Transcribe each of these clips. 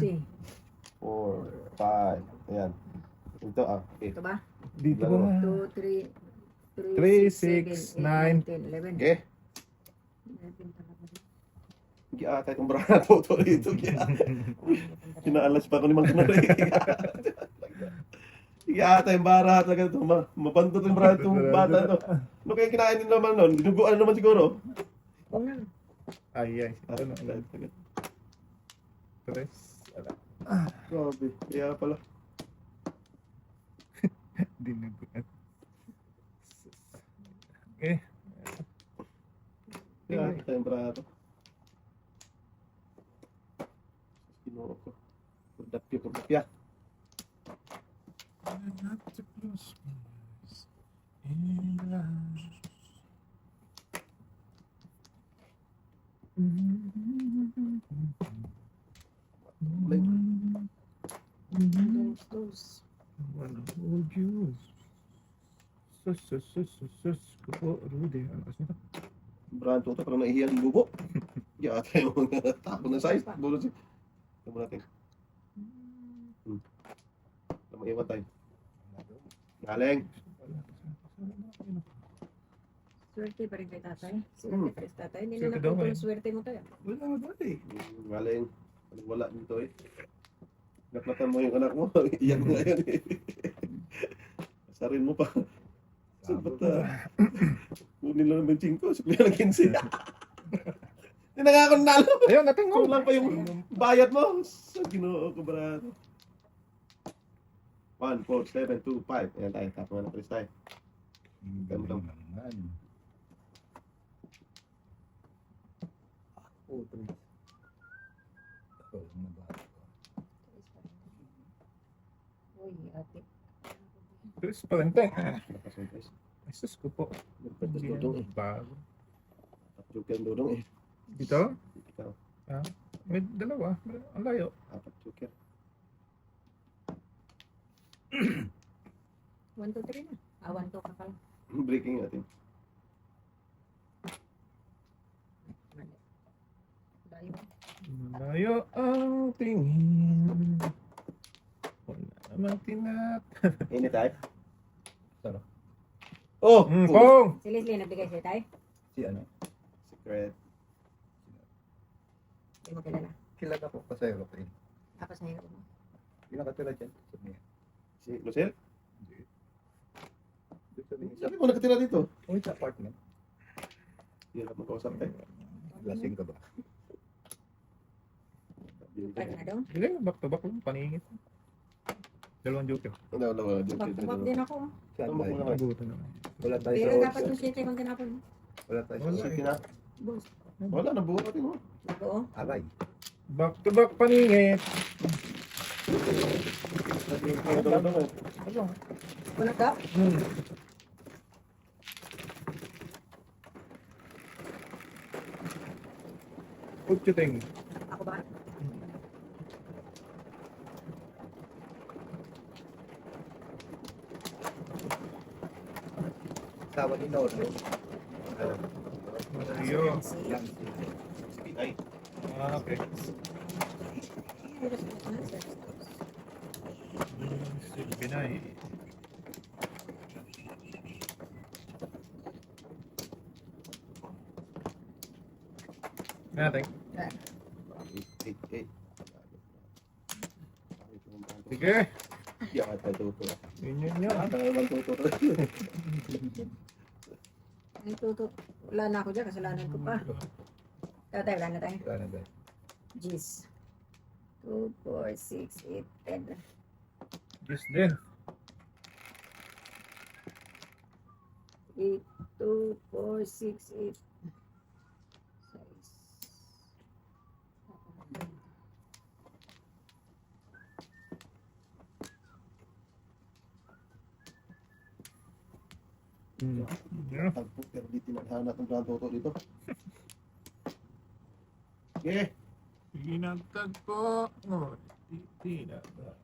12. 4, 5. Ayan. Ito okay. Ito ba? Dito Dalawa. ba? 2, 3, 3, 6, 6, 7, 8, 9, 10, 11. Okay. 11 talaga. Giatay kong brana po to dito. Kinaalas pa ko ni Mang Kanari. Giatay yung bara talaga ito. Mapandot yung brana itong bata ito. Ano kaya kinain nila naman nun? Dinuguan naman siguro. Oo na. Ay, ay. Ano, ano. Tres. Ala. Grabe. Kaya pala. Dinuguan. Okay. Giatay yung brana ito. Kinuha ko. Kurdapya. Not to close my eyes in love. Close. Wanna hold you. Sus. Kupo, Rudy. Ano kasi ito? Brana ito. Parang naihiyan yung bubo. Giatay yung mga tapo na size. Bulo siya. Ito mo natin. Iwan tayo. Galing. Swerte pa rin kay tatay. Swerte pa rin si tatay. Hindi Swerte na daw nakuha eh. yung swerte mo tayo. Wala nga dati. Galing. Wala dito eh. Naplatan mo yung anak mo. Iyan mo ngayon eh. Sarin mo pa. Sabat kunin lang ng 5. Suklihan ng 15. Hindi na nga ako nalo. Ayun, natin mo. Kulang pa yung bayad mo. Sa Ginoo ko ba? 1, 4, 7, 2, 5. Ayan tayo. Tapos na natin tayo. Galing naman. Oh, tres. Oh, ano ba? Uy, ate. Tres pa rin tayo. Nakasuntas. Ay, sus ko po. Nagpatas dudong eh. Bago. Joker dudong eh. Dito? Ikaw. May dalawa. Ang layo. 4 joker. 1, 2, 3 na. 1, 2 ka pala. Breaking natin. Mali. Layo. Malayo ang tingin. Wala naman tinat. Init tayo. Sarap. Oh! Pong! Si Leslie nagbigay sa'yo tayo? Si ano? Secret. Hindi mo kilala. Kilala ko pa sa'yo, Rocky. Ako sa hirap mo. Hindi nakatira dyan. Sabi niya. Si Lucel? Hindi. Sabi niya. Sabi mo nakatira dito. Oh, sa apartment. Hirap magkausap tayo. Lasing ka ba? Pwede na doon. Hindi, back to back lang. Paningit. Dalawang joker. Wala. Back din ako. Saan Tama tayo? mo naman. Nagutan naman. Wala tayo Pero sa dapat yung 7 kung tinapon mo. Wala tayo Wala, sa sige na. Boss. Wala, nabuo natin mo. Nako. Aray. Back to back paningit. Wala ka? Putchuting. Ako ba? Sawa ni Nordo. Malayo. Sige, ay. Okay. Pinay. Natin. Eh. Sige. Yan, tuto. Yun. Ata naman tuto. Wala na ako dyan, kasalanan ko pa. Tatay, wala na tayo. Wala na ba? Jeez. 2, 4, 6, 8, 10. Yes din. 8, 2, 4, 6, 8. 6. Yeah. Pero di tinadhana itong brand tuto dito. Okay. Ginagtag po. Oh, tinatag.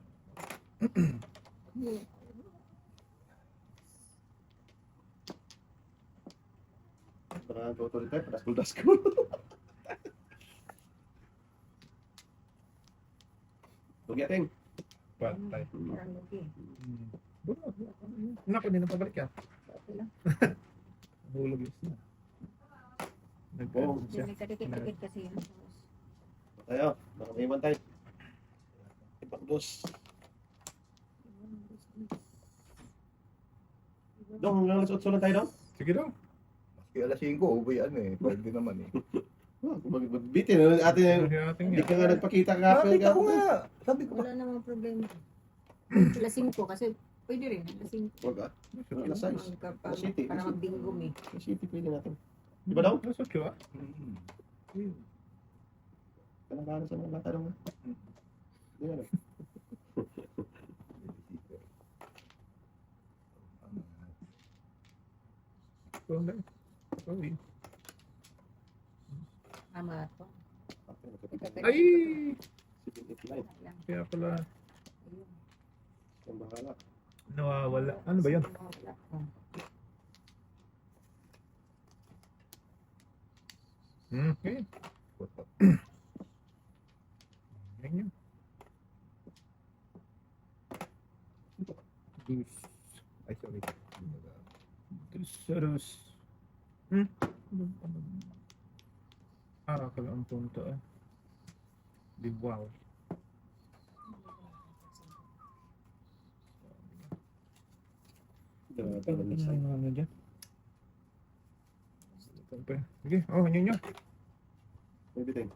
Brand tuto dito. Daskul. Huwag yating. Patay. Parang lugi. Naku, hindi na pabalik yan. Okay lang. Hulog yun na. Oo. Nagkaroon siya. May kadikit-dikit kasi yan. Tayo, baka may iwan tayo. Ipagdos. Dong, hanggang alas 8 lang tayo, Dong. Sige daw. Maski alas 5, uwi ano eh. Pwede naman eh. Magbitin. Ate, hindi ka nga nagpakita ka. Nakita ko nga. Sabi ko ba? Wala namang problema. Alas 5 kasi pwede rin. Alas 5. Huwag ah. Alas 6. Alas 7. Para magbingom eh. Alas 7 pwede natin. Di ba, Dong? Nasa kyo ah. Kalangkalan sa mga bata, Dong. Di ba, Dong? Sorry. Ama to. Ay! 789. Kaya pala Ayun. Ang bahala. nawawala. Ano ba yun? Okay. Ganyan. Ay, sorry. Terus. Ka lang ang punto ah. Di wow. Ano dyan? Sige, oh, yun yun. Everything.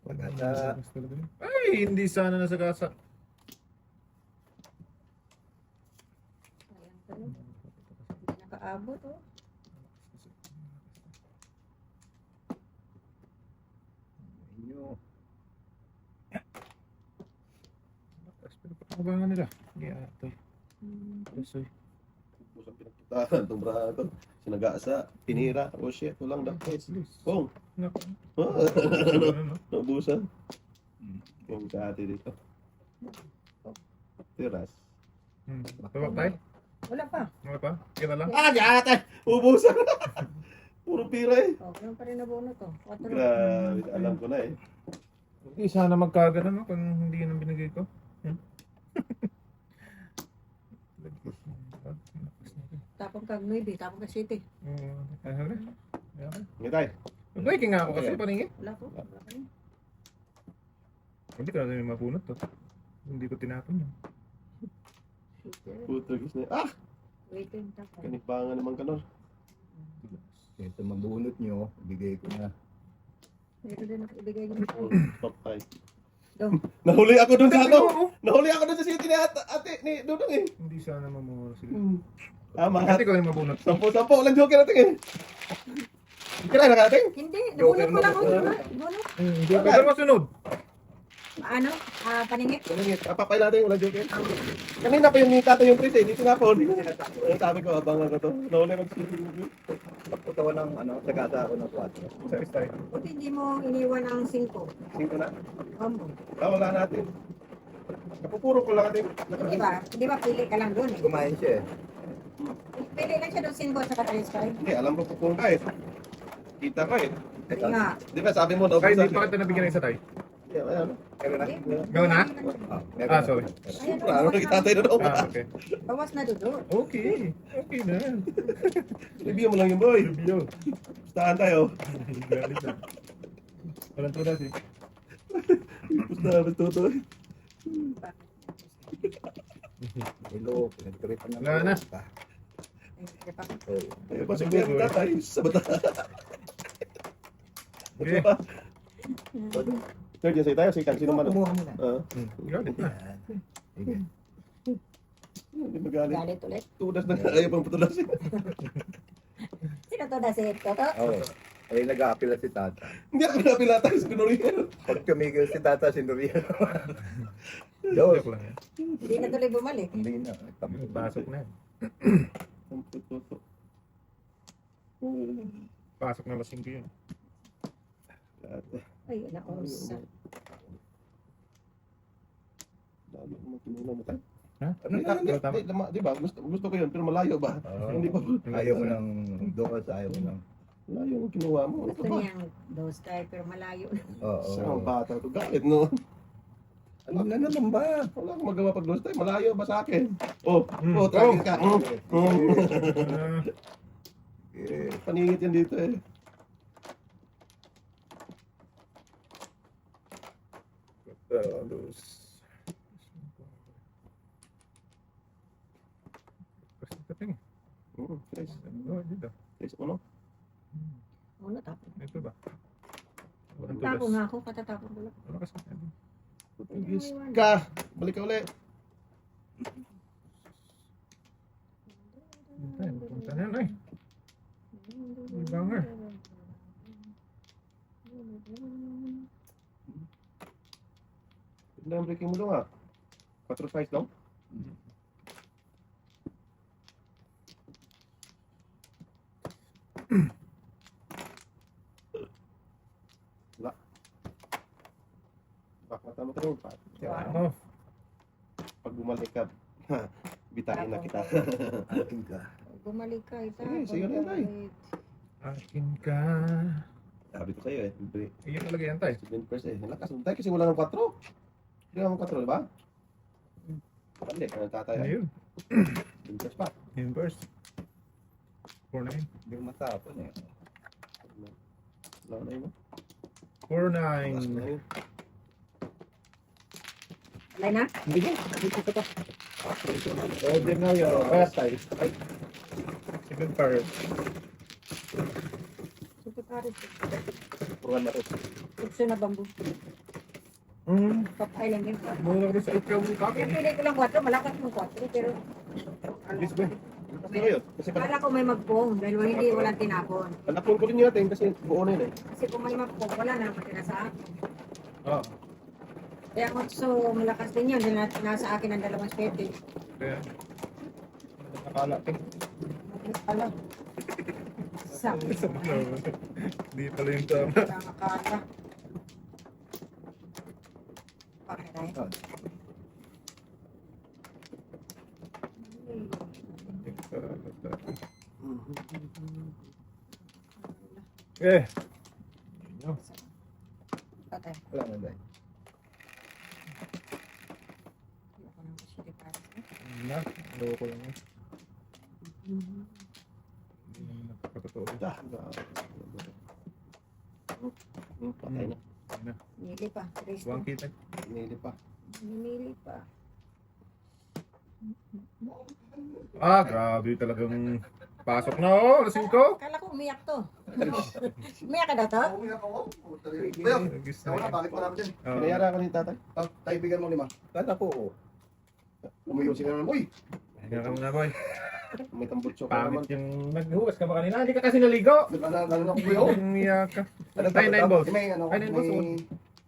Pag-asa. Ay, hindi sana nasa kasa. Ayan pala. Nakaabot oh. Inyo. Pero pakabangan nila. Yeah, ito. Kasoy. Pusang pinagputahan. Itong braha ito. Sinagasa. Pinira. Oh shit. Walang dakit. Boom. Naku. Oh. Naubusan. Yung sa ate dito. Tiras. Tawag tayo? Wala pa. Wala pa? Kita lang? Ah, di ate! Ubusan! Puro pira eh. Oh, ganun pa rin na bono to. 4. Grabe. Alam ko na eh. Hindi sana magkaga na no kung hindi yun ang binigay ko. Tapong kag 9, tapong kag 7. Ano rin? Ngitay. Nag-breaking nga ako kasi paningin. Wala po. Wala pa rin. Hindi ko na rin mapunot to. Hindi ko tinapon yun. Puto gis na. Ah! Waiting tapos. Kanigbangan naman ka nun. Ito mabunot nyo. Bigay ko na. Meron din nakibigay niyo. Top 5. Dong. Nahuli ako dun sa ano. Nahuli ako dun sa city ni ate ni Dudong eh. Hindi sana mamura sila. Tama. Hindi ko rin mabunot. 10-10. Walang joker natin eh. Kira na natin. Hindi, nabunot ko lang ako. Bunot. Hindi ko na masunod. Ano? Paningit? Papay natin walang joker. Kanina pa yung nita yung pres eh. Dito na po. Sabi ko abangan ko to. Nahuli mag city. Pagpunta ko ng sagasa ako ng 4. Sa style. Buti hindi mo iniwan ang 5. 5 na. Omo. Wala natin. Napupuro ko lang natin. Di ba? Di ba pili ka lang doon eh. Kumain siya eh. Pili lang siya doon 5 sa katalis-kay. Hindi, alam ko pupuro ka eh. Kita ko eh. Hindi nga. Di ba sabi mo daw Ay, hindi pa kita nabigyan ng isa tayo. Yeah, ayan. Meron na? Gawin na? Meron Ah, na. sorry. Ayan, Ano na itatay na daw? Okay. bawas na doon. Okay. Okay na. Review mo lang yung boy. Review. Pustahan tayo. Galit na. Walang tulas eh. Pustahan, pustahan. Hello. Pinagkaripan na. Wala na. Eh, pasok niya ang tatay sa bata. Okay. Third yan, tayo. Sino man? Kumuha mo na. Galit na. Sige. Hindi magalit. Galit ulit. Tudas na ayaw pang patulasin. Sino to na si Toto? Oo. Ay, nag-aapila si Tata. Hindi ako napila tayo sa Gunoriel. Pag tumigil si Tata, si Noriel. Diyos. Joke lang yan. Hindi na tuloy bumalik. Hindi na. Pasok na yan. Pasok na lasing ko yun. Ay, nakusa. Dami mo tinulong mo tayo. Ha? Di ba? Gusto ko yun, pero malayo ba? Hindi pa. Ayaw mo ng doon, ayaw mo ng... Malayo ang kinuha mo. Ano Gusto ka ba? niyang dos tayo pero malayo. Oo. Isang bata to. Galit, no? Ano na naman ba? Wala akong magawa pag lost time. Malayo ba sa akin? Oh, Mm. tragin ka. Eh, Paningit yan dito eh. Dos. Taping. Guys, Oh, dito. guys, ano? Ano tapon? Ito ba? Tapo nga ako, katatapon ko lang. Wala kasi. Guys, ka! Balik ka ulit. Punta na yan ay. Banger. Hindi ang breaking mo doon ha. 4 size lang. Wala. Baka tama ka doon pa. Oh, Pag bumalik ka, bitain na kita. ating ka. Bumalik ka, ita. Sige na yan, tay. akin ka. Sabi ko sa'yo eh. Iyan talaga yan tayo. Student first eh. Lakas mo tayo kasi wala ng 4. Hindi naman 4, di ba? Hindi, kaya tatay. Ano yun? Student first pa. Yun first. 4-9. Hindi ko matapon eh. Wala na yun. 4-9. Alay na? Hindi ko. Ordinary. Last time. Second part. Super pares. Puruan na ito. Gusto na bambu. Top Island yun. Muna ko rin sa ikaw mo Kaya kaki. pili ko lang 4, malakas mo 4, pero... Yes, ba? Kasi ngayon, kasi Kala ko may magpong, dahil hindi walang tinapon. panapon ko rin natin kasi buo na yun eh. Kasi kung may magpong, wala na matira sa akin. Oo. Kaya kung so malakas din yun, dahil nasa akin ang 2 spete. Kaya. Nakala. Mabilis pala. Sabi ko, Hindi pala yung tama. wala makala. Bakit tayo? Eh. Patay. Wala na dahil. Ayoko nang super pares. Na. Loko lang yun. Hindi naman nakakatotoo. Ah, patay na. Nili pa. Race Buwang kita. Pinili pa. Nili pa. Ah, grabe talagang pasok na oh. Lasing ko. Kala ko umiyak to. Umiyak ka daw to? Umiyak ako. Nagis Wala, na. bakit marami dyan? Pinayara ka ni tatay. Tayo bigyan mo 5. Kala ko. Umuyusin ka naman. Uy! Hinga ka muna boy. May tambutso ka naman. Pangit yung naghuwas ka ba kanina? Hindi ka kasi naligo. Ano ko yun? Umiyak ka. Ano Tayo 9 balls. May ano? Ay, 9 balls.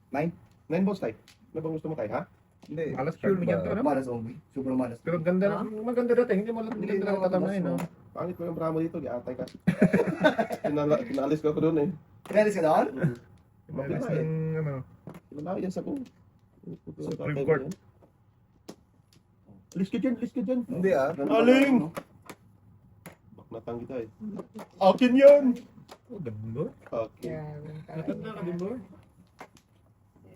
May 9 balls tayo. Ano bang gusto mo tayo ha? Hindi. Malas pure yan to, ano? Malas only. Super malas. Pero ganda na, maganda dating. Hindi mo lang Hindi ganda na na tatamahin, no? Pangit ko yung bramo dito, giatay ka. Pinalis ko ako doon eh. Pinalis ka doon? Malas ng, ano, Pinalaki yan sa ko. Supreme Court. Alis ka dyan. Hindi ah. Aling! Baknatang kita eh. Akin yan! oh, ganda. Okay. Ganda ka din, boy.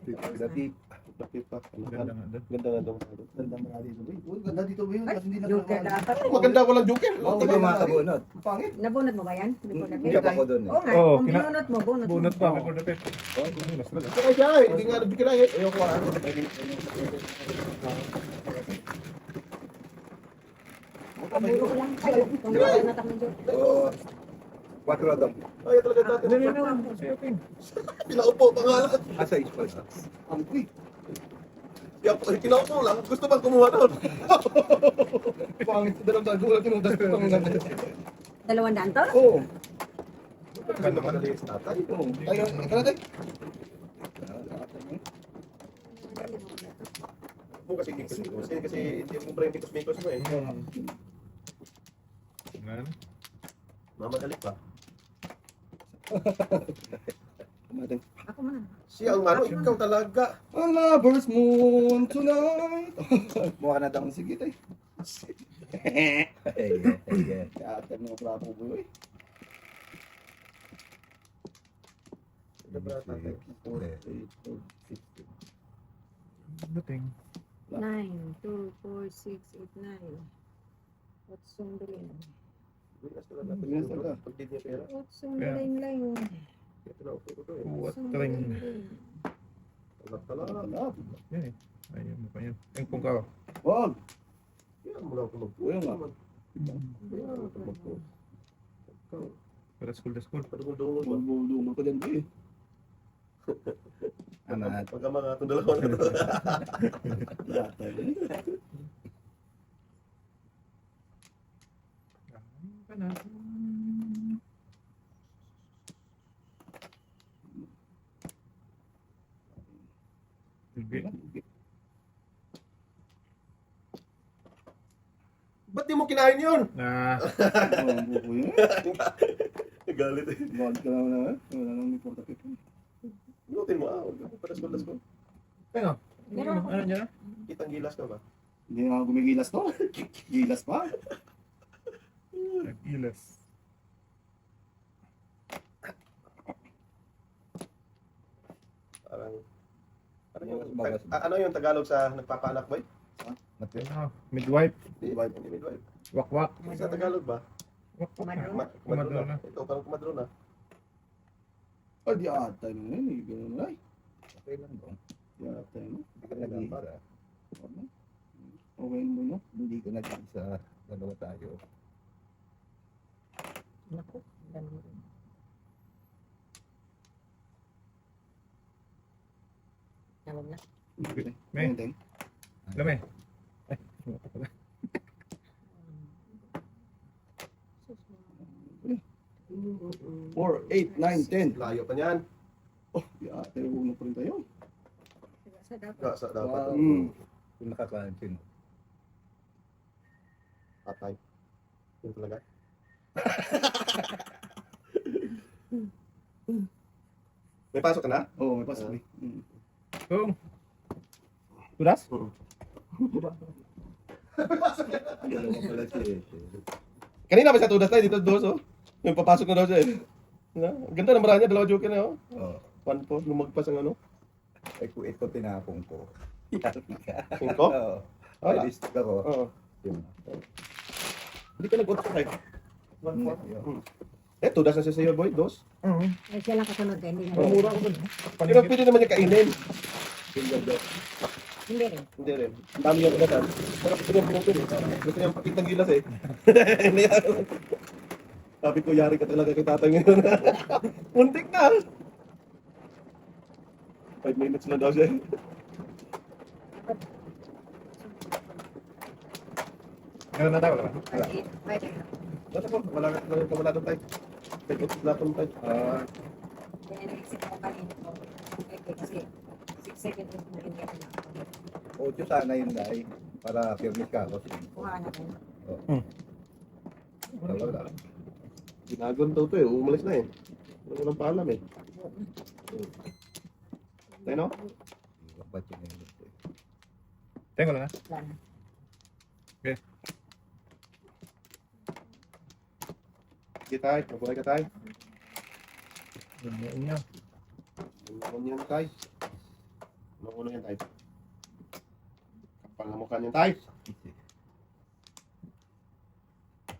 Pinatip. Napipak. Ganda nga doon. Ganda nga daw. Ganda mo dito. Uy, ganda dito ba yun? Ay, Ba't hindi na joker dapat. Maganda walang joker. Oo, hindi makakabunot. Pangit. Nabunot mo ba yan? Hindi ko Hindi napit. ako doon eh. Oo nga, Oo, kung kina- binunot mo, bunot mo. Bunot pa, may for the pet. Oh, Mas talaga. Ito kaya eh. Hindi nga nabigyan eh. ayoko ah. Paburo ko lang. Ay, kung wala na tayo ng joker. Oo. 4 daw. Ay, talaga dati. Ano yun, ano? Shopping. Pinaupo pa nga lang. Asa is pa. Ang uy. Kaya pinaupo lang. Gusto bang kumuha doon? Pangit. Dalawang tago lang yung dapat pang ganda. 200 to? Oo. Ganda man alis tatay. Oo. Ayun, ikaw natin. Bukas kasi mikos-mikos. Kasi hindi mo pre mikos-mikos mo eh. Ano? Mamadali pa. Kumating. Ako muna. Siya ang mano, ikaw talaga. A lover's moon tonight. Mukha na daw. Sige tayo. Ay, Kaya mga prapo mo eh. Dating. 9, 2, 4, 6, 8, 9. What's sundalin? Pag di niya pera. What's sundalin lang? Ito na, ito to eh. What ring? Talak. Yan eh. Ayun mo pa yan. Ang kung ka. Wag! Kaya mo lang ako Uy, nga. magpuyo. Para school na school. Padungol-dungol ba? Dumul ko dyan eh. Anak. Pagka mga itong dalawa na ito. Yata eh. Ka na. Ba't di mo kinain yun? Ah, Galit eh. God ka naman na. Wala nang report ako ito. Lutin mo Huwag ako padas ko. Ano? Meron ako. Ano niya? Kitang gilas ka ba? Hindi na ako gumigilas to. Gilas pa. Gilas. Parang yung, ano yung Tagalog sa nagpapaanak boy? Ano? Midwife. Hindi midwife. Wak-wak. Sa Tagalog ba? Madro. Kumadrona. Ikaw parang kumadrona. Oh, di ata yun yun. Eh. Ganun na eh. Okay lang dong. Di ata yun. Hindi ka nag-iisa. Okay mo no? Hindi ko nag-iisa. Dalawa tayo. Naku, dami rin. Nawag na. May. Lame. Ay. 4, 8, 9, 10. Layo pa niyan. Oh, di ata yung ulo pa rin tayo. Sa dapat. Sa dapat. Kung nakakansin. Patay. Yun talaga. May pasok ka na? Oo, may pasok eh. Kung. Tulas? Dalawa pala siya. Kanina pa siya tudas tayo dito dos oh. Yung papasok na daw siya eh. Ang ganda ng maranya, dalawa joker na oh. Oo. 1-4, lumagpas ang ano. Ay, kung ito tinapong ko. Yari ka. Cinco? Oo. Wala. Ay, list ako. Oo. Yun. Hindi ka nag-utsa tayo. 1-4. Yun. Eh, tudas na siya sa'yo boy, dos. Ay, siya lang kasunod eh. Hindi na. Mura ko dun. Pero pwede naman niya kainin. Hindi rin. Hindi rin. Ang dami yung unasan. Pero gusto niya putol eh. Gusto niya pakit ng gilas eh. Hindi yan. Sabi ko, yari ka talaga kay tatay ngayon. Muntik na. 5 minutes na daw siya. Meron na tayo. Wala. Pwede. Basta po, wala doon tayo. May utos na doon tayo. Kaya naisip ko kanina ko. Kasi 6 seconds na hindi ako nakakabot. 8 sana yun dahil. Para firmis ka ako. Kuhaan ako. Wala. Ginagon daw to eh. Umalis na eh. Wala nang paalam eh. Tayo no? Ba't yun yung gusto eh. Tengo lang ha. Wala na. Sige tayo. Mabuhay ka tayo. Ganyan niya. Ano yan tayo? Ano yan tayo? Kapal na mukha niyan tayo.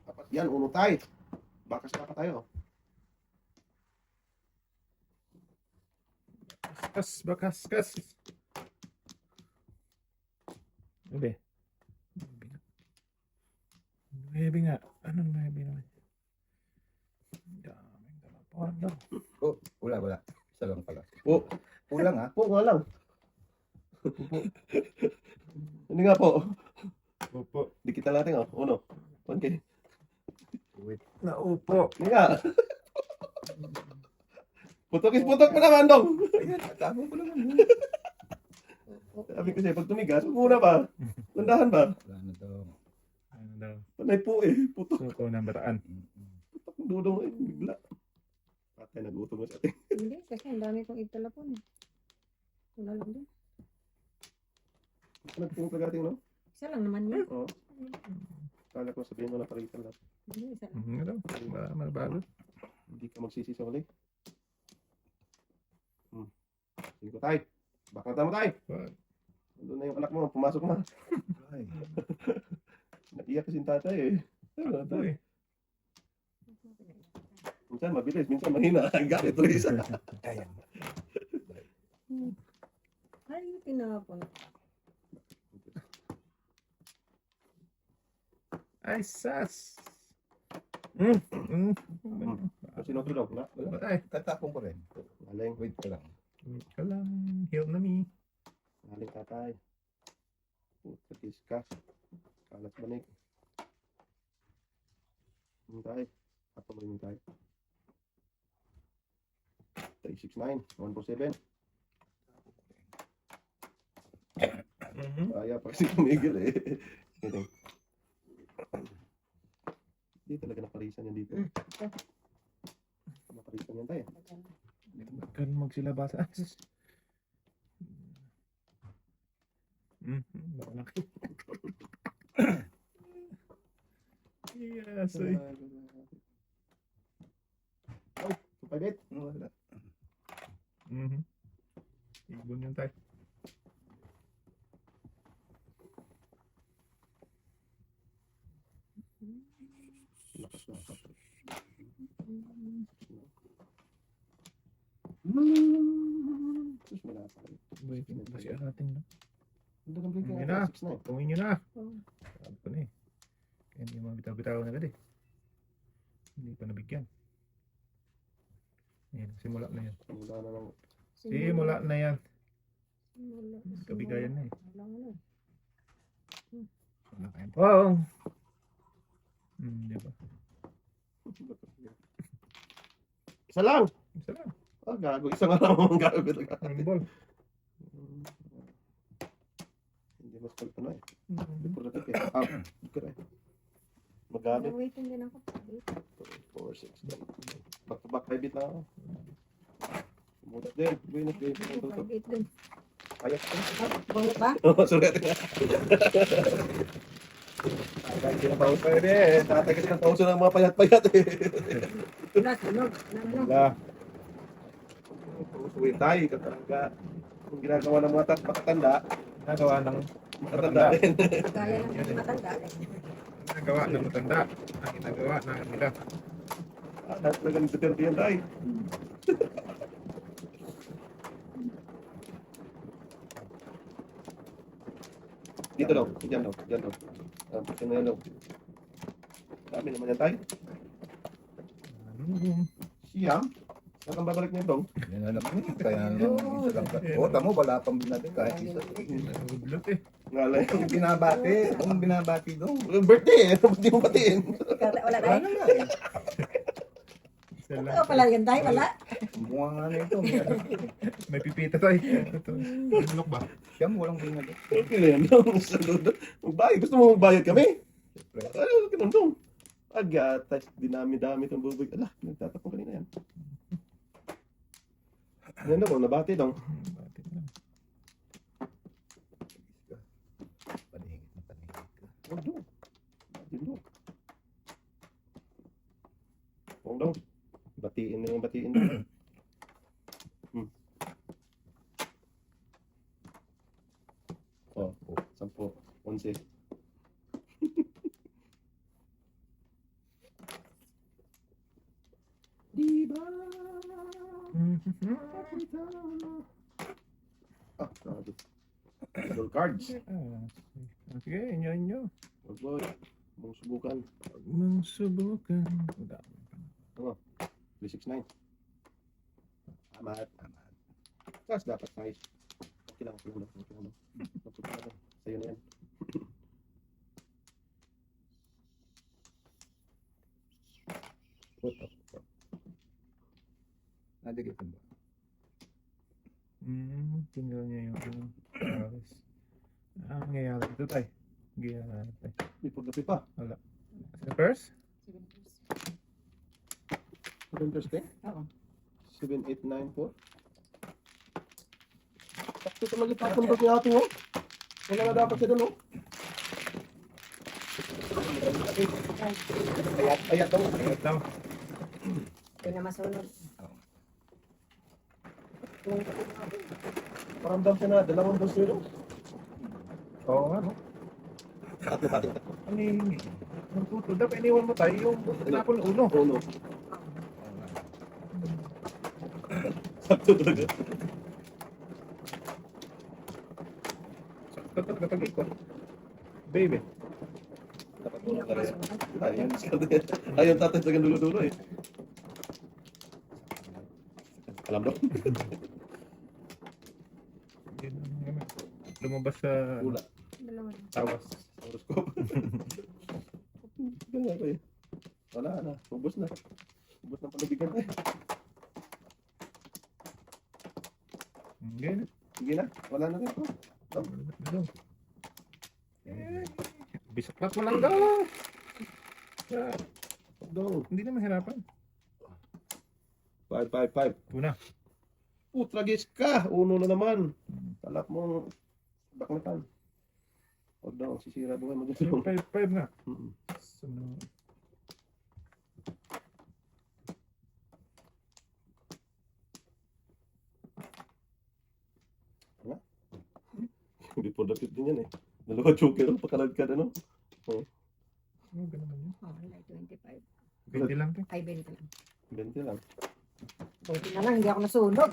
Dapat yan, uno tayo. Bakas na pa tayo. Bakas. Ube. 9 nga. Anong 9 naman? Daming dalawa. Oh, wala. Isa lang pala. Po. Kulang ha. Po nga lang. Hindi nga po. Upo. Dikita natin oh. Uno. Okay. Wait. Naupo. Hindi nga. Putok mo naman dong. Ayan, tama ko naman. Sabi ko sa'yo, pag tumigas, muna ba? Landahan ba? Wala na daw. Ano daw? Panay po eh. Putok. Suko ng bataan. Putok ng dudong eh. Bigla. Ay, nagutom na sa atin. Hindi, kasi ang dami kong italapon eh. Ito na lang din. Nagpunta ka no? Isa lang naman yun. Oo. Kala ko sabihin mo na palitan lang. Hindi, isa lang. Ano? Malabalo. Hindi ka magsisi sa uli. Sige tayo. Baka tama tayo. Wag. Doon na yung anak mo. Pumasok na. Ay. Naiyak kasi yung tatay eh. Ano, Ito tatay? eh. Minsan mabilis, minsan mahina. Ang galit tuloy isa. Ayan. Ay, tinapon. Ay, sas! Sino tulog? Wala. Ay, Tatapon ko rin. Galing. Wait ka lang. wait ka lang. Help na me. Galing tatay. Putis ka. Kalat banig. Hintay. Ato mo rin hintay. 369. 147. Kaya pa kasi tumigil eh. Ito. Hindi talaga naparisan yan dito. Naparisan yan tayo. Kan magsilabasa. Malaki. Yes, ay. Oh, tupagit. Wala. Ibon yun tayo. Lakas na. Sus, malasa. Wait, kasi natin na. Hindi ka blinking Hindi na. 6-9. Tungin nyo na. Oh. Sabi ko na eh. Kaya hindi mga bitaw-bitaw na agad eh. Hindi pa nabigyan. Ayan, simula na yan. Wala na lang. Simula na yan. Simula. Kabigayan na eh. Wala na. Wala kayong pong. Di ba? Isa lang. Isa lang. Ah, gago. Isa nga lang ang gago. Ang ball. Hindi mas pagtano eh. Hindi ko lapit eh. Ah, correct. Magamit. Waiting din ako. 4, 6, 9. Back to back 5 bit lang ako. Sumulat din. Buenos day. Pag-8 dun. Kaya ko. Bungot ba? Oo, sulit nga. Tatay kasi ng pauso eh. Tatay kasi ng pauso ng mga payat-payat eh. Wala, sunog. Wala. Pauso yung tayo. Katalaga. Kung ginagawa ng mga matatanda, Nagawa ng matatanda rin. Kaya lang ng matanda. Nagawa ng matanda. Ang ginagawa na nila. Ah, talagang Duterte yan tayo. Dito daw. Diyan daw. Diyan daw. Diyan na yan daw. Dami naman yan tayo. Siyam. Saan kang babalik niya dong? Yan na naman eh. Kaya isa lang. O, tamo, wala pang binati kahit isa. Nagublot eh. Ngalay. Ang binabati. Ang binabati doon. Birthday eh. Ba't mo batiin? Wala tayo. Ano nga eh. Isa lang. Oo pala yan tayo. Wala. Bunga nga na ito. May pipita tayo. Ito. Bulok ba? Siya mo walang binati. Okay na yan. Saludo. Magbayad. Gusto mo magbayad kami? Ano ka nandong? Agatas. Dinami-dami itong bubig. Ala, nagtatapong kanina yan. Yan daw. Nabati daw. Bakit lang? Panihigit na panihigit ka. Huwag daw. Batiin daw. Huwag daw. Batiin na yung batiin daw. Oh, 10, 11. Diba? Ah, grabe. Double cards. Sige, inyo. Wag boy. Mong subukan. Huwag mong subukan. 369. Amat. Tama. Tapos dapat size. Okay lang. Okay lang. Okay lang. Okay lang. Sa'yo na yan. Puto. Nadigitan ba? Tingnan niya yung oras. Ang nangyayari dito tayo. Nangyayari tayo. May paggabi pa. Sa first? 7 Thursday? Oo. 7894. Sakto talaga tapon ba kaya ito, oh? Wala na dapat siya doon, oh. Ayat daw. Ayat daw. Ito na masunod. Paramdam siya na, dalawang dos yun, oh. Oo nga, no? Tatlo. Ano yung nagtutod? Dapat iniwan mo tayo yung tapon ulo. Uno. Sakto talaga. Dapat kapag ikot. Baby. Dapat Hindi mo ako na rin. masunod. Ayun, tatay talaga dulo-dulo, eh. Alam mo? Yun ang ano, lumabas sa Wala. Dalawa na. tawas. Horoscope. Ganyan ko, eh. Wala na. Ubus na. Ubus na palubigan, eh. Hindi na. Sige na. Wala na rin po. Ano? Bisaklat mo lang daw. Go. Hindi na mahirapan. 5. Una. Tragis ka. Uno na naman. Talak mo. Baklatan. Huwag daw. Sisira buhay mo dito. 5 nga. Mm. Sunod. Hindi po dapit din yan, eh. Dalawa joker. Pakalagkad, ano? Ano ba naman yun? Oh, wala, 25. 20 lang to. Ay, 20 lang. 20 lang. Buti na lang, hindi ako nasunog.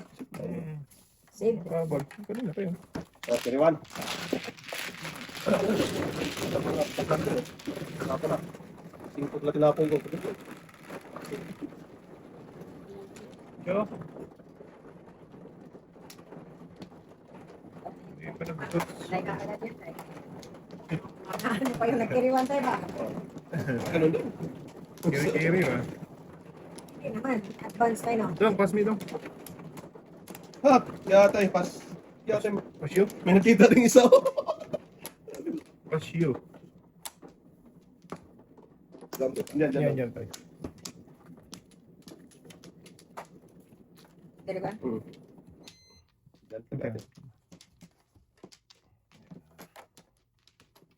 Save. Kabal. Kanina pa yun. Okay, 1. Ako na. 5 na tinapon ko. Yo. Hindi pa nagtutot. Like, kakalat yan, tayo. Ano pa yung nagkiriwan tayo ba? Ganun din. Kiri-kiri ba? Hindi naman, advance tayo, no? Dong, pass me dong. Ha! Yata, pas. Yata, Pass you. may nakita rin isa. Pass you. Yan. Yan tayo. Dali ba? Yan, tagad.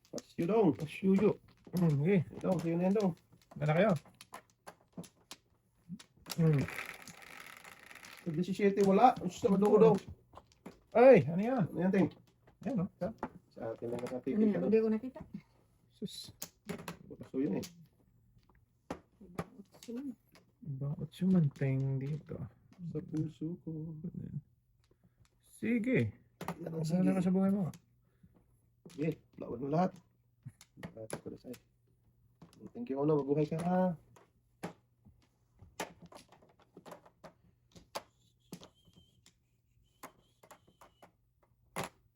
Pas yun dong. Pass you, yo. Okay. Dong, sa'yo na yan dong. Gana kayo. 17, wala. Gusto mo dong dong. Ay, ano yan? Ano yan, ting? Yan, no? Sa atin lang Ano nakatikin yan? ka. Hindi ko nakita. Sus. So yun, eh. Bakit sumanting dito? Sa puso ko. Sige. Yan ang Sana ka sige. sa buhay mo. Sige, lawan mo lahat. Lahat ko na sa'yo. Thank you, Ono. Mabuhay ka ha.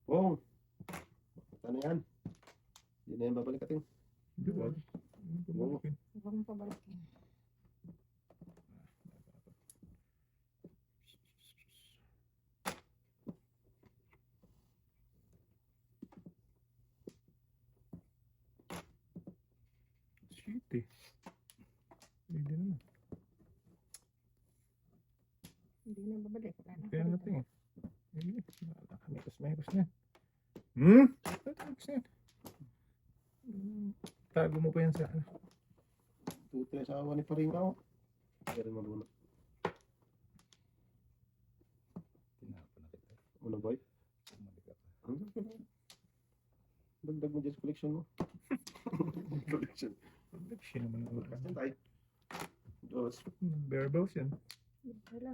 Oh. Ano yan? Yun na yan, babalik ating. Hindi ba? Oo. Huwag mo pabalikin. Shit eh. Hindi naman. Hindi na babalik. Wala na. Kaya natin eh. Hindi. Mekos na yan. Mekos na yan. Tago mo pa yan sa ano. Tuti sa awa ni Paringaw. Kaya rin mabuna. Ano boy? Dagdag mo dyan sa collection mo. Collection. Siya naman ang Saan tayo? Dos. bare bones yan. Wala.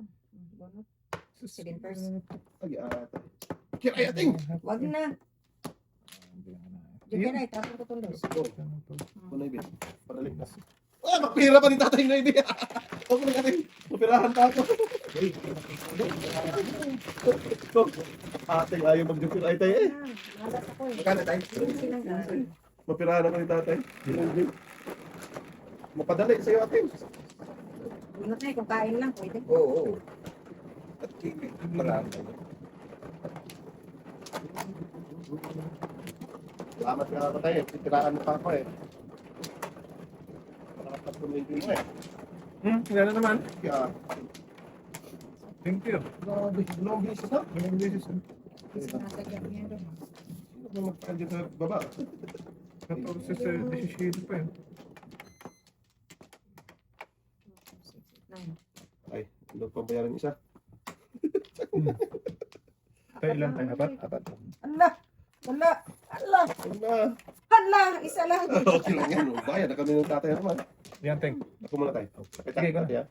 Bunot. Sus. 7 first. Ay, ata. Kaya ay ating! Wag na. Diyan na, itapon ko itong dos. Go. Ano ibig? Padalik na. Ah, magpira pa ni tatay na ibig. Huwag mo na ating. Mapirahan pa ako. Go. Ating ayaw mag-jupir ay tayo eh. Malas ako eh. Magkano tayo? Hindi lang gano'n. Mapirahan ako ni tatay. Mapadali sa'yo ating. Bunot na eh, kung kain lang, pwede. Oo. At kikik. Marami. Salamat nga ako tayo. Pipiraan mo pa ako eh. Nakapag-tumigil mo eh. Wala na naman. Kaya, Thank you. Grabe, dalawang beses na. Ilang beses. Kasi nasa ganyan rin. Sino ba magpahal dyan sa baba? 14 sa 17 pa yun. 9. Ay, ilang pambayaran isa? Tayo ilan tayo? Apat? Apat. Ala! Ala! Ala! Wala. Ala! Isa lang! Okay lang yan. Bayad na kami ng tatay naman. Yan, Teng. Ako muna tayo. Sige, go. Tatay, ah.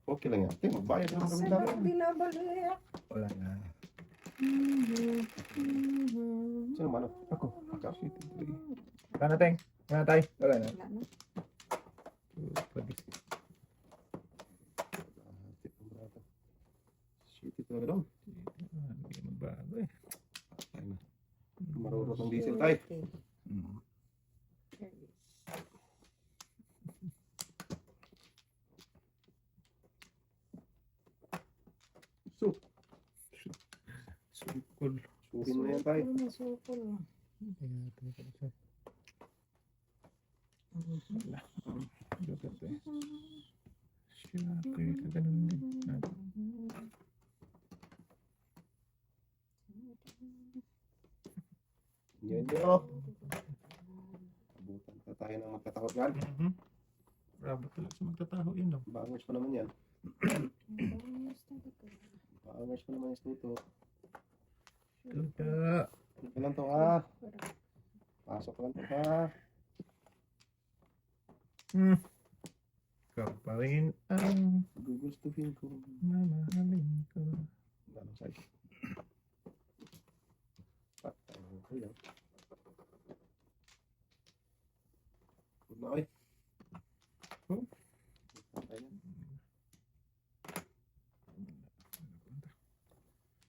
Okay lang yan. Tingnan, magbayad naman kami Saan tatay. ang binabalik? Wala na. Sino man? Ako. Wala na, Teng. Wala na tayo. Wala na. Wala na. Shit, ito na daw. Hindi magbago eh. Ay na. Marurot ng diesel tayo. Okay. Mm. So, Sukul. suhin mo na yan tayo. Sukol. Ayan, tayo pala siya. Wala. Dapat eh. Siya, kaya ka ganun din. Yan nyo. Abutan pa tayo ng magkataho yan. Bravo talaga sa magtataho yun, no? Bangers pa naman yan. Bangers pa naman yung stuto. Tuta. Ito lang to ha. Pasok lang to ha. Ikaw pa rin ang Gugustuhin ko. mamahalin ko. Anong size? Patay ko yan. Good na kayo. Oh. Patay yan.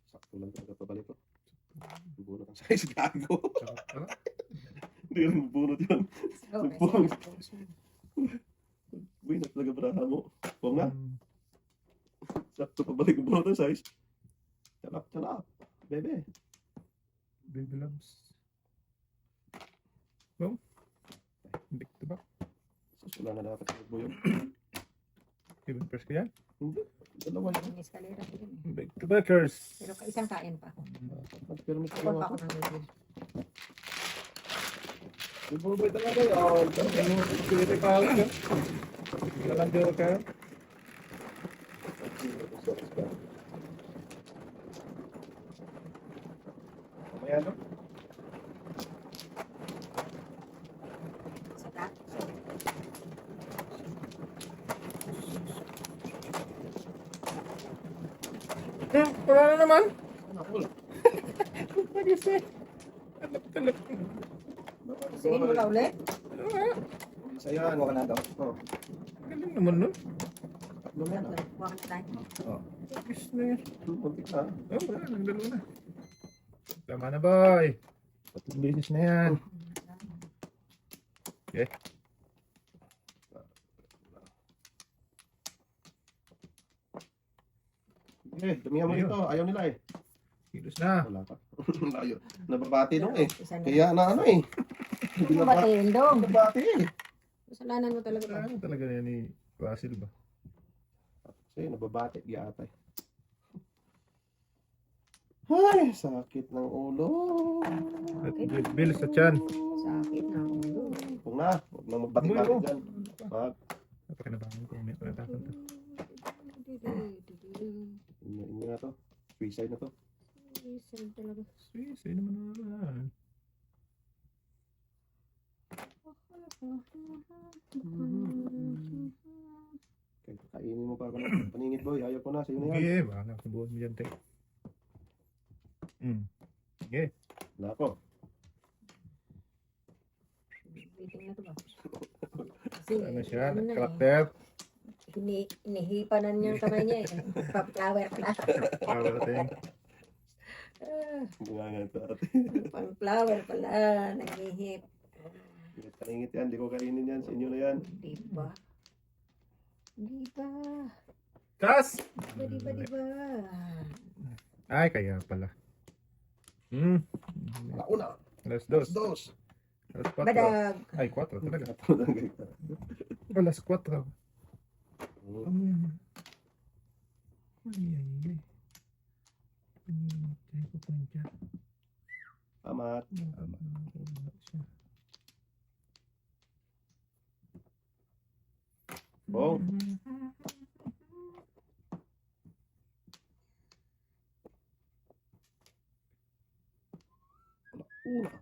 Sakto lang talaga pabalik ko. Bubunot ang size gago. Sarap pala. Hindi ka rin bubunot yun. Uy, na talaga baraha mo. Huwag na. Sakto pabalik ko bunot ang size. Chalap, chalap. Bebe. Baby loves. Well, back to back. Susula na dapat sa buyo. Even first ko yan. Hindi. Dalawa yan. Ang eskalera ko yun. Back to backers. Pero isang kain pa ako. Nag-permit Kapon kayo pa ako. ako ng bibig. Ibubay talaga yun. Pwede pa ako yun. Walang joke ka. Mamaya no? Saka, Wala na naman. Nakul. Nagis eh. Talap. sige mo na ulit. Isa yan. Huwag ka na daw. Oh. Galing naman nun. Tatlo na yan. Huwag na tayo. Oh. Nagis na yan. Kunti na. Oh, wala. Nagdalo na. Tama na, boy. 3 beses na yan. Okay. Eh, damihan mo dito. Ayaw nila eh. Kilos na. Wala pa. Layo. Nababati nung eh. Isa na. Kaya na ano eh. Hindi Ano na ba ba? tayo, Dong? Nababati eh. Kasalanan mo talaga ba? Ano talaga yan ni Basil ba? Kasi nababati. Yata eh. Ay, sakit ng ulo. At Bill sa chan. Sakit na ang ulo. Huwag na. Huwag na magbati-bati Ulo. dyan. Wag. Napakinabangan ko. May pagkatakan to. Hindi na to. Suicide na to. Isang talaga. Sisi naman naman. Okay, kainin mo pa ako na. Paningit boy. Ayaw ko na. Sa'yo na yan. Okay, baka subuhan mo dyan, te. Okay. Wala ako. Biting na to ba? Kasi, Ano siya? ano na eh. Karakter. Hinihipanan niya ang kamay niya eh. Pa-flower pala. Power thing. Bunga nga ito ate. Pan-flower pala. Naghihip. Paningit yan. Di ko kainin yan. Sa inyo na yan. Di ba? Di ba? Kas! Di ba? Ay, kaya pala. Wala una. Alas 2. Dos. Alas 4. Badag. Ay, 4 talaga. Katulad Alas 4. Ay. Panimatay ko pa niya. Amat. Wala siya. Bong. Una.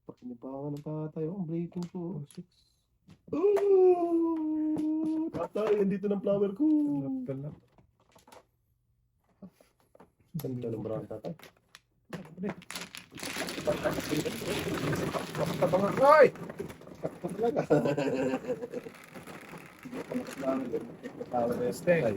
Pakinibangan ng patay. Oh, ang breaking ko. 6. Oh, patay. Andito ng flower ko. Talap. Ganda ng brown tatay. Tabangan ko, ay! Sakto talaga. Stay.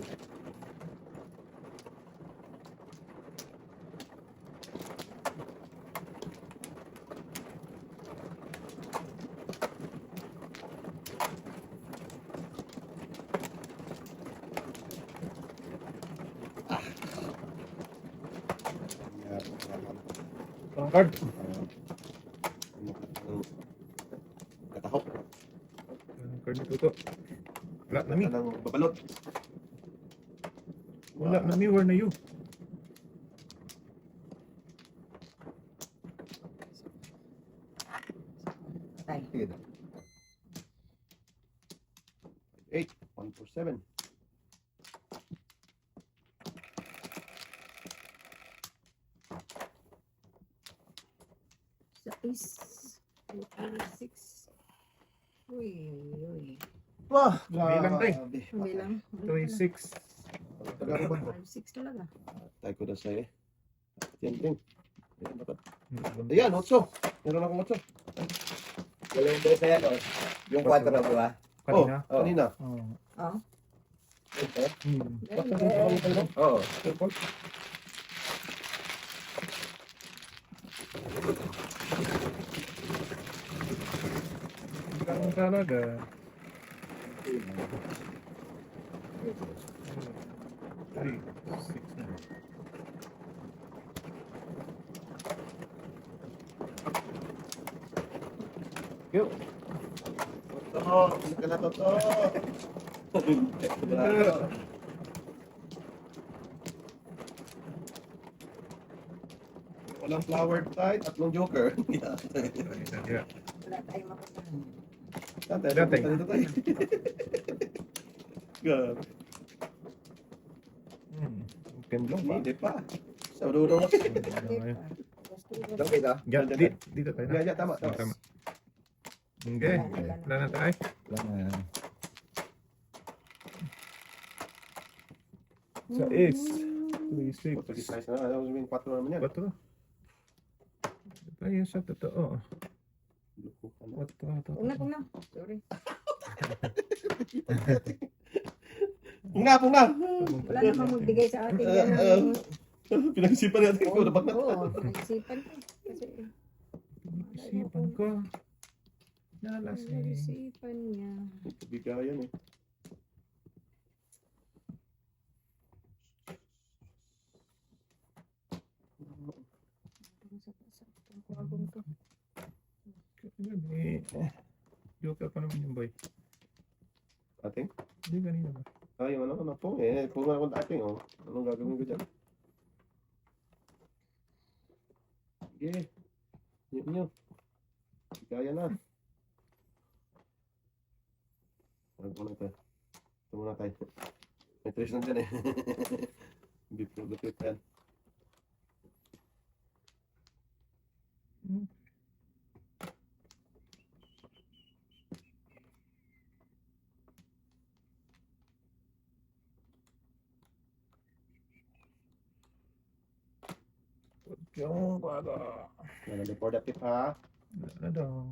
Ang card. Katahok. Ang card nito to. Wala na mi. Anong babalot. Wala na mi. Where na you? Patay. Sige na. 8. 1 for 7. Six. Uy. Wah! Bilang, tay. Bilang. 26. Taga ba? 6 talaga. Tayo ko na sa'yo. Ting. Ayan, dapat. Hmm. Ayan, 8. Meron akong 8. Yung besa yan, oh. Yung 4 na ba? Kanina. Oh, kanina. Oh. Oh. Ito? Very good. Oo. Ganun talaga. Three, 6 na. Yo. Oh, ka na to. Walang flower tie, 3 joker. Yeah. Wala tayong makusahan. Tatay, Tatay. dito tayo. God. Pendulum pa. Hindi pa. Sa ulo mo. Doon kita. Diyan, dito tayo. Yeah, tama. Okay. Wala na tayo. Sa is. 3, 6. Pag-size na. Alam mo, 4 naman yan. 4. Tayo sa totoo. 4. Una. Sorry. Punga! Wala namang magbigay sa atin. Yan ang... Pinag-isipan natin ko na bakit. Oo, pinag-isipan ko. Kasi... Isipan ko. Nalasing. Pinag-isipan niya. Bigayan eh. Joker pa naman yung boy. Ating? Hindi kanina ba? Yung ano po eh. Punga akong ating oh. Anong gagawin ko dyan? Sige. Yun. Kaya na. Huwag muna tayo. Ito muna tayo. May trace na dyan eh. Beef na lupit yan. Yung baga. Nalala for the tip ha. Ano daw?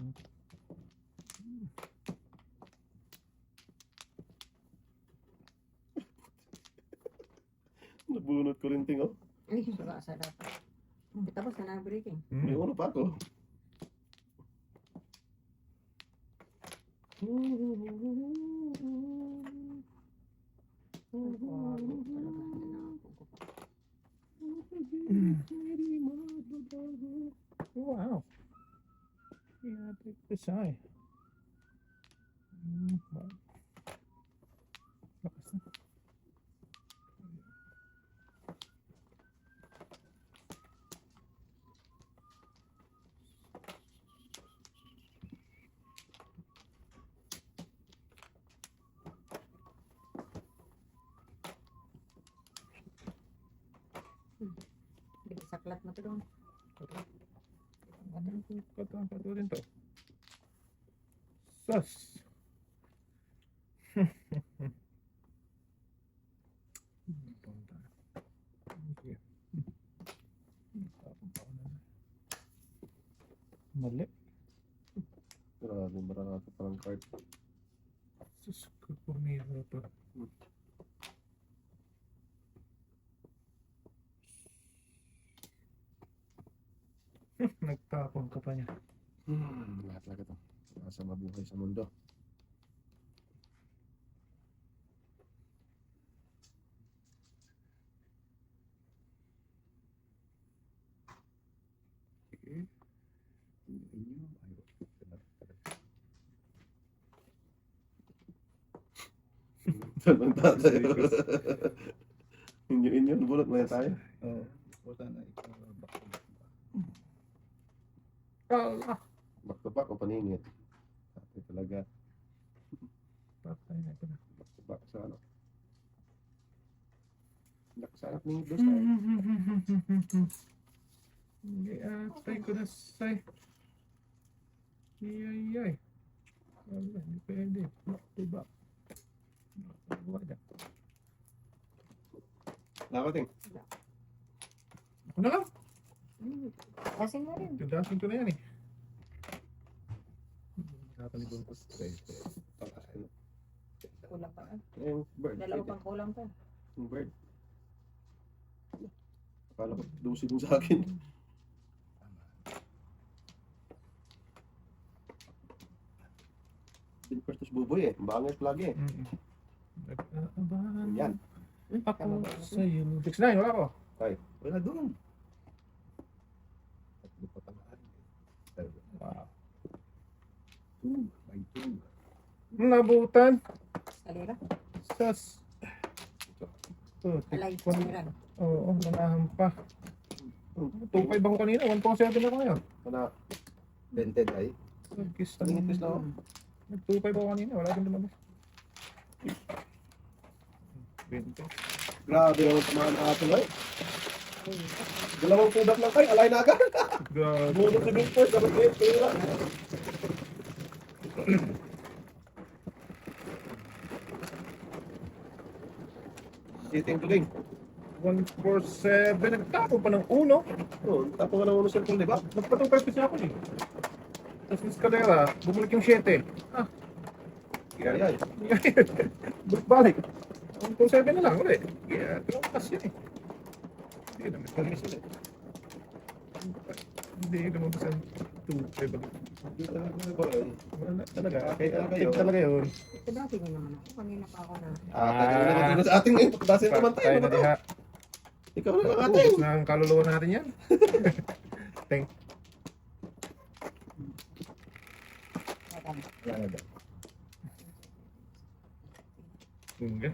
Nabunot ko rin ting oh. Ay, sa dapat. Tapos na breaking. May uno pa ako. Wow. Yeah, take this eye. Baklat mo to doon. Kato din to. Sus. Mali. Grabe, marami parang card. Sus, pumira to. Nagtapon ka pa niya. Lahat talaga to. Nasa mabuhay sa mundo. Tanong tayo. Inyo, bunot na tayo. Oo. Puta na ikaw. Allah! Back to back o paningit? Ate talaga. Patay na ito na. Back to back sa ano. Nakasanap ni dos tayo. Hindi atay ko na say. Iyay. Wala, hindi pwede. Back to back. Wala. Nakating. Ako na lang. Kasing na rin. Tudasin ko na yan eh. Nakatalibon ko. Kulang pa. Yung bird. Dalawa pang kulang pa. Yung bird. Akala ko dosi din sa akin. Din first buboy eh. Bangers lagi eh. Nag-aabahan. Yan. Ako sa'yo. 6-9, wala ko. Wala doon. Tatlo pa tamaan. Wow. 2 by 2. Nabutan. Salira. Sas. Alay. Tikon. Salira. Oo, nanahan pa. 2.5 ako kanina. 1.7 ako ngayon. Kana, Vented ay. Nag-kiss Tingin-kiss na ako. Nag-2.5 ako kanina. Wala din lumabas. 20. grabe naman tamaan na ato ay. Dalawang pudak lang tayo. Alay na agad. God. Bunot si Big Force. Dapat kayo. Pira. Sitting tuling. 147. Nagtapo pa ng uno. Oh, tapo ka ng uno sa di ba? Nagpatupay pa siya ako eh. Tapos yung eskalera, bumalik yung 7. Ah, Ay. balik. 1.7 na lang ulit. Yeah, tumakas yun eh. Hindi naman tumakas ulit. Hindi lumabas ang 2.5. Wala talaga. Okay talaga yun. Active talaga yun. Ito dati nga naman ako. Kanina pa ako na. Tagal na natin sa ating ngayon. Dasin naman tayo. Patay Ano na ba to? diha. Ikaw na ang ating. Ubus na ang kaluluwa natin yan. Thank. Wala na daw. Tingga.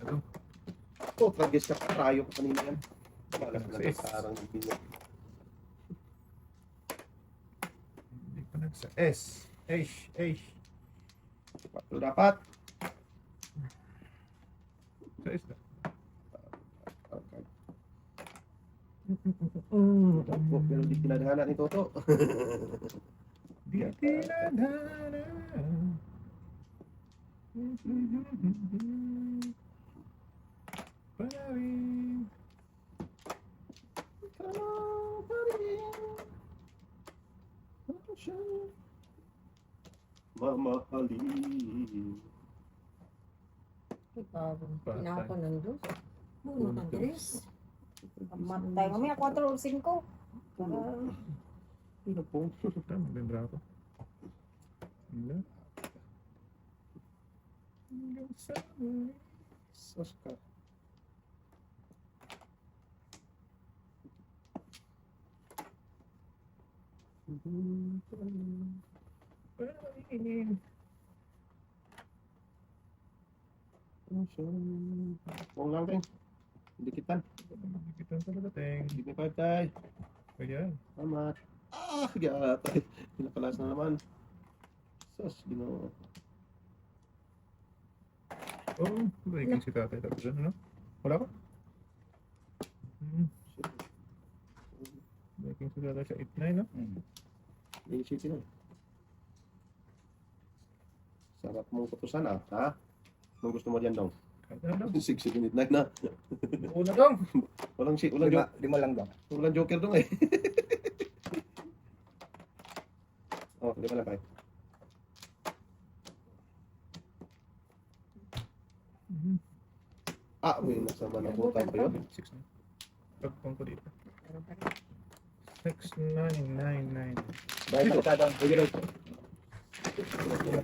Ano? Oh, tragis ka. Tayo ko kanina yan. Malas na Sa parang binya. Hindi pa nagsa S. H. Ito dapat. Sa S na. Okay. Tapo, pero di kinadhana ni Toto. Di tinadhana. Parin. Mamahalin. Ikaw. Patay. Pinaka ko nandun. Buno ng dress. Matay. Mamaya 4 o 5. Para. Ano po? Tama, membra ako. Wala. Hanggang sa muli. Sus ka. Parin. Huwag lang tayo. Dikitan. Kita talaga, Teng. Hindi may 5 tayo. Kaya, Salamat. Gatay. Pinakalas na naman. Sus, ginoo. oh, breaking si tatay. Tapos ano? Wala ko? Breaking siguro sa 8-9, no? Easy sila. Sarap mong kutusan ha? Anong gusto mo dyan dong? Kada daw. 6 minute na. Una dong. Walang Lima lang daw. walang joker dong eh. Oh, lima lang tayo. May nasa manabutan pa yun. 6-9. Pagpang ko dito. Meron pa rin. 6-9-9-9. Dahil sa daw.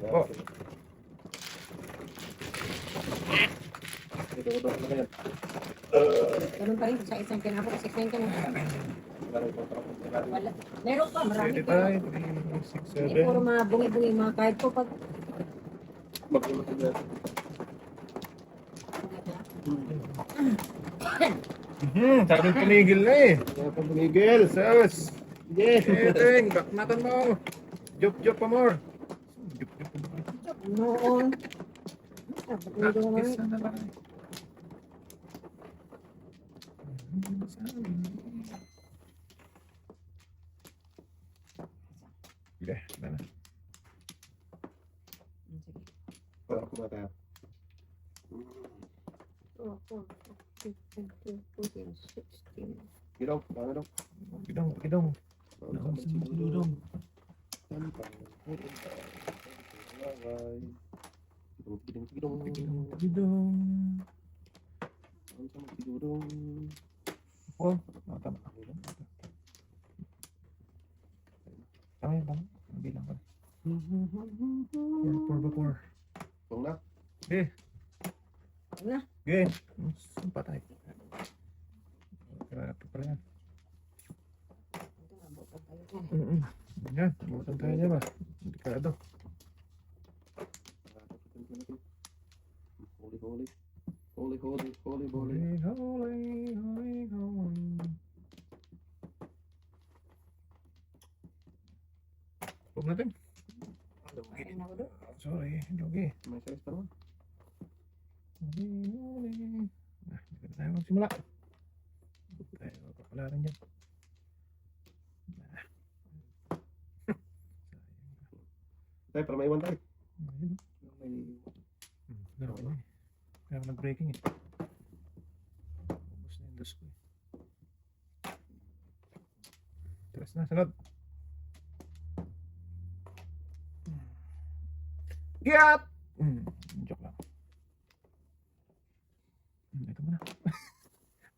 Oh. Ito, ano na yan? Ganun pa rin sa isang kinako kasi 6-9 ka na. Parang kontra. Wala. Meron pa, marami Pwede pa. tayo. Hindi puro 3-6-7. mga bungi-bungi mga kahit po pag Mag-ulot na. Sabi tumigil na eh. Kaya pa bumigil. Sus. Eteng, bakmatan mo. Jup-jup pa more. Jup-jup pa more. noon. Ba't hindi Practice naman? na naman. Sige, wala na. Sige. Para kumata. 4, 15, 14, 16. Ginaw, paano daw? Gidong, gidong. Gidong. Gidong. Oh, tama. Tama yun, tama. Bilang ko. 4 ba 4? Kung na, Eh. Na. Okay. Patay. Ito pala yan. Ito nga, butang tayo dyan. Yan, bukan tayo niya ba? Delikado. holy, holy. Holy, holy, holy, holy. Holy, holy, holy, holy. Huwag natin. Kain ako doon. Sorry, Logi. May size pa naman. Holy, holy. Hindi na tayo magsimula. Tayo papalaran dyan. Tayo, para may iwan tayo. Ayun. May... Laro na eh. Kaya ako nag-breaking eh. Ubus na yung dos ko eh. Tres na, sunod. Get! Joke lang. Ito mo na.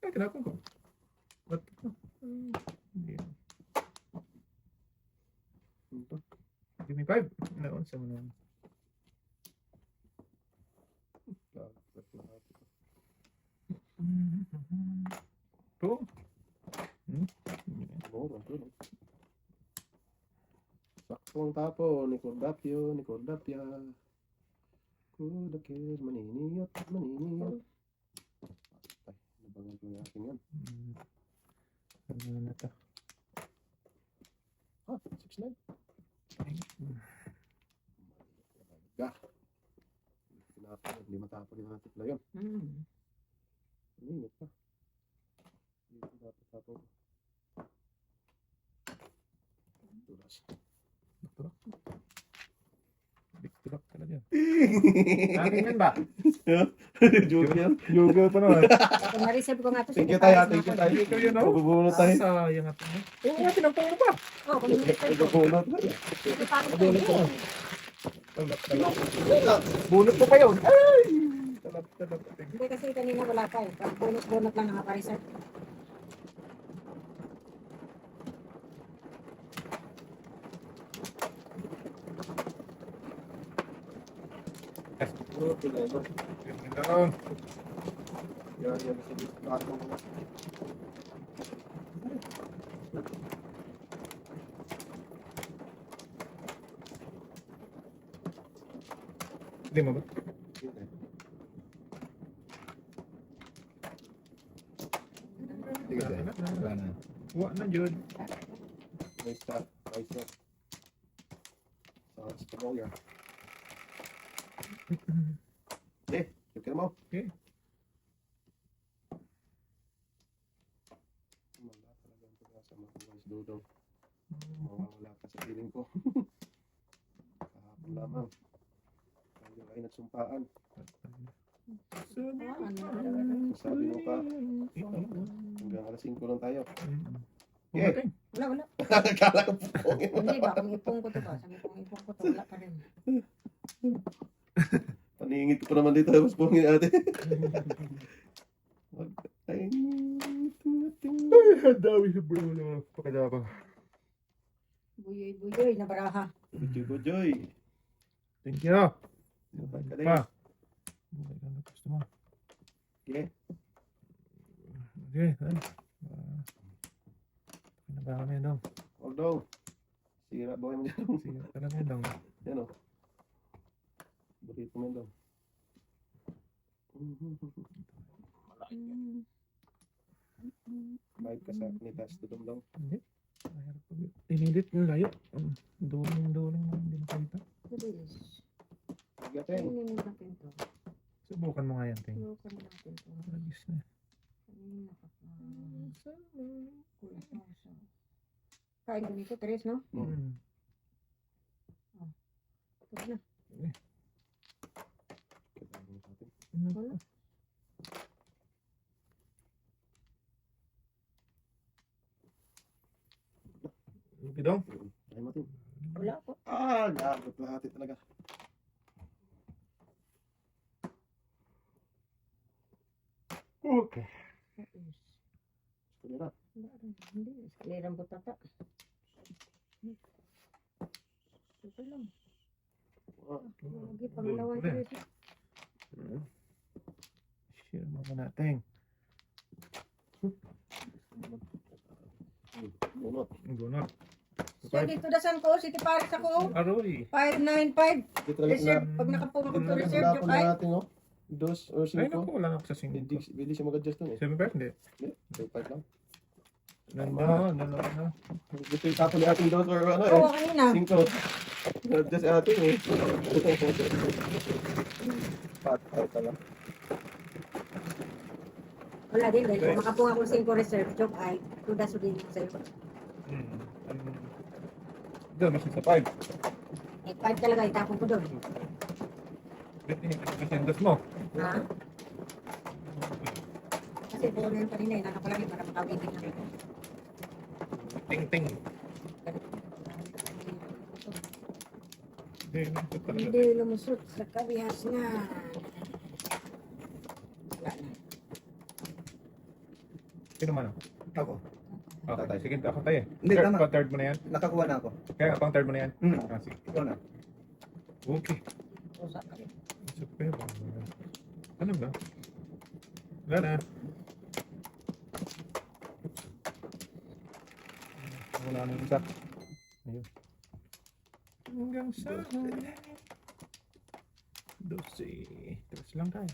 Ay, tinapon ko. Ba't ito? Hindi yan. Ito. Give me 5. Naon sa mga. Two. Oo, ito. Saktong tapo, ni Cordapio, ni Cordapia. Kudakir, maniniyot, maniniyot. Ay, nabangal ko yung aking yan. Ano na ito? Ah, 6'9". Ga. Tinapon, hindi matapon yung ating na yun. Maniniyot pa. Hindi ko dapat tapon. Tulas. Tulak. Big tulak talaga. Akin yan ba? Joker. Yoga pa naman. Ako na-reserve ko nga ito. Thank you tayo, thank you tayo. Ikaw yun, no? Bubunot tayo. Sayang natin. Oo, natin ang pangulo pa. Oo, kung na-reserve ko. Bubunot. Ito pa ako ito. Bunot ko pa yun. Ay! Talap. Hindi kasi kanina wala pa eh. Pag bonus-bonus lang nakapareserve. Gano'n. Yan, yan. Tatong. Hindi mo ba? Sige, wala na. Wa na, Jud. Nice shot. Nice shot. Sounds familiar. Joker mo. Okay. Manda talaga ang pag-asa mga guys doon. Dudong. Mawawala ka sa piling ko. Kahapon lamang. Tayo ay nagsumpaan. Sabi mo pa, hanggang alas 5 lang tayo. Okay. Wala. Akala ko po. Hindi ba? Kung ipong ko to ba? Sabi kong ipong ko to, wala pa rin. Paningit ko naman dito. Tapos pungin ate. Ay, Ang dami sa bro na pakadapa. Buyoy, na baraha. Joy. Thank you. Pagkaling. Pa. Okay, ano gusto mo? Okay. Okay, ay. Pinabahan na yun daw. Huwag daw. Sira ba kayo dyan? Sige, talaga yun daw. Yan o. Burrito mo yan daw. Kahit ka sa nitas, tudong daw. Hindi. Mahirap pag tinilit yung layo. Duling mo, hindi nakita. Bilis. Pagkating. Kainin natin to. Subukan mo nga yan, Ting. Subukan natin to. Lagis na. Kanina ka pa. Kulang pa siya. Kain ko nito, Teres, no? Mm. Tapos na. Ano Wala. pa? Okay daw? Ay mo, Tim. Wala po. Gabot lahat talaga. Okay. Kulera. Hindi. Eskalera ang butata. Ito lang. Lagi pangalawan ko ito. Share mo ka natin. Bunot. Gunot. So, dito dasan ko, City Paris ako. Aroy. 595. Dito lang Reserve. Pag nakapunga ko to na reserve yung ay. natin, oh. Dos or Ay, cinco. naku, wala ako sa singko. Hindi siya mag-adjust dun eh. 7.5, hindi. Hindi, 5 lang. Dalawa na. Gusto yung tapo ni ating dos or ano Oo, eh. kanina. 5. Adjust ating eh. Patay pala. Wala din. Kung makapunga ko 5 reserve, joke ay. Tuda so din ko sa'yo. Doon, mas sa 5. Eh, 5 talaga, itapon ko doon. Kasi ang dos mo. Ha? Kasi puro na yung kanina eh. Nakapalagi para makawibig na rin. Ting-ting. Hindi, ito talaga. Hindi lumusot sa kabihas nga. Wala na. Sino man? Ako. Okay, Tatay. sige, ako tayo. Hindi, tama. Third mo na yan? Nakakuha na ako. Kaya pang third mo na yan? Hmm. Ah, sige. Ikaw na. Okay. Usak ka rin. Super. Ano ba? Wala na. Wala na yung isa. Ayun. Hanggang sa... 12. Tres lang tayo.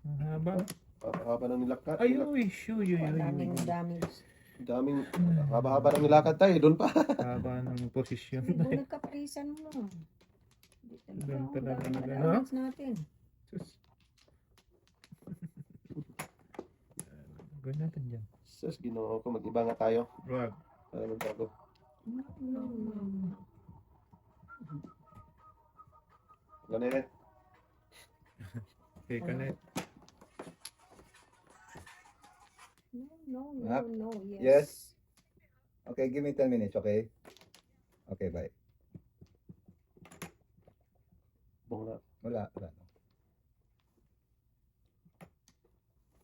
Ang haba. Haba ng nilakad. Ay, uy, shu, uy, uy, Daming uy. damage. Daming, haba-haba ng nilakad tayo. Doon pa. Haba ng posisyon. Hindi mo nagkaparisan mo. Hindi Doon talaga Ang nag- damage natin. Sus. Gawin natin dyan. Sus, ginoo ko. Mag-iba nga tayo. Wag. Para magbago. No. Ganun eh. Okay, connect. Map? No. Yes. Okay, give me 10 minutes, okay? Okay, bye. Wala. Wala.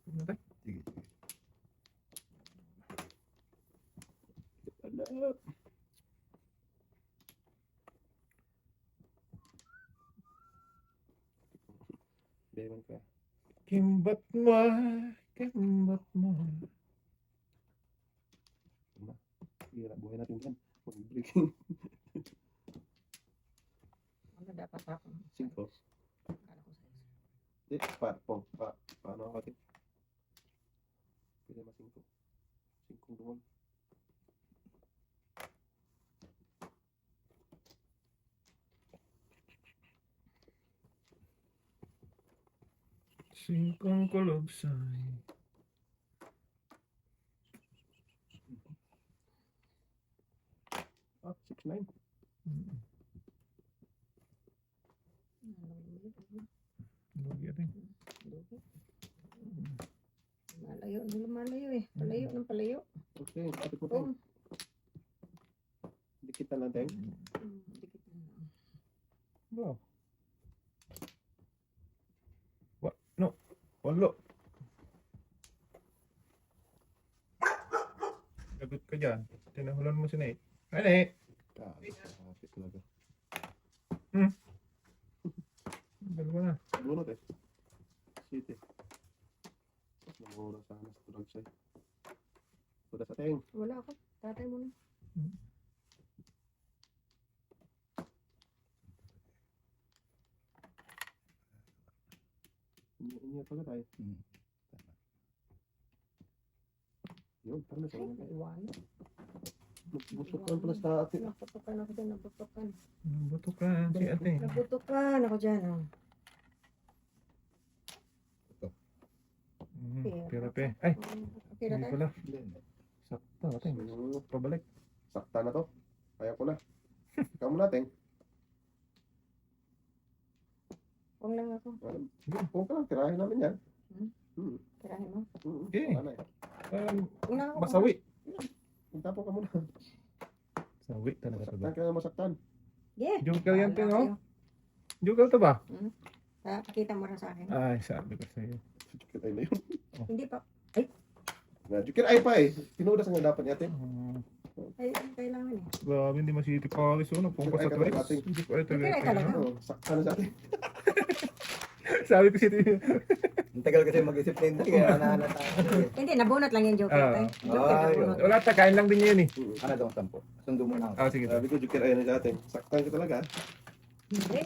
Ano tayo? Sige. Wala. Bewan ka. Kimbat mo, kimbat mo. Hira, buhay natin dyan. Mag-breaking. Ano dapat ako? 5. Akala ko sa Hindi, paano ako natin? Pwede ma 5. 5 doon. Singkong kulubsay. 9. Lugi rin. Malayo, lumalayo eh. Palayo ng palayo. Okay, kapit mo tayo. Dikitan lang tayo. Dikit na lang. Wow. No. Walo. Lagot ka dyan. Tinahulan mo si Nate. Ay, Nate. Kapit talaga. Dalawa na. Bunot eh. City. Namura sana sa drug side. Puda sa teng. Wala ako. Tatay mo na. Ini pala tayo. Hmm. Yun, tara na sa Ay, mga. naiwan. Busukan pala sa atin. Naputukan ako dyan. Naputukan. Buto ka si ate. Naputukan ako dyan. Oh. Pira pe. Ay, Okay na hindi tayo. pala. Hindi, hindi. Sakto ate. Pabalik. Sakta na to. Kaya ko na. Ikaw mo natin. Huwag lang ako. Kung ka lang, tirahin namin yan. Tirahin mo. Okay. Wala na eh. Huwag lang ako. Masawi. Tapo ka muna. Sawi talaga to ba? Masaktan ka na masaktan. Yeah. Joker yan, Wala Tino. kayo. Joker to ba? Pakita mo na sa akin. Ay, sabi ko sa'yo. Jukir ay na yun. Hindi pa. Jukir ay pa eh. Tinudas nga dapat niya Ay, kailangan eh. Grabe, hindi masiti pa alis. Ano, pumpa sa Ay, twice. kapatid. Hindi ko ay Joker ay talaga. Sakta na sa atin. Sabi ko si Tino. Ang tagal kasi mag-isip na hindi, kaya nahanap tayo. Hindi, nabunot lang yung joker. Ah. Joker, Ay, nabunot. Wala ta, kain lang din niya yun eh. Ano daw ang 10? Sundo mo na ako. Ah, sige. Sabi ko, Jukir ay na sa atin. Saktan ka talaga. Hindi.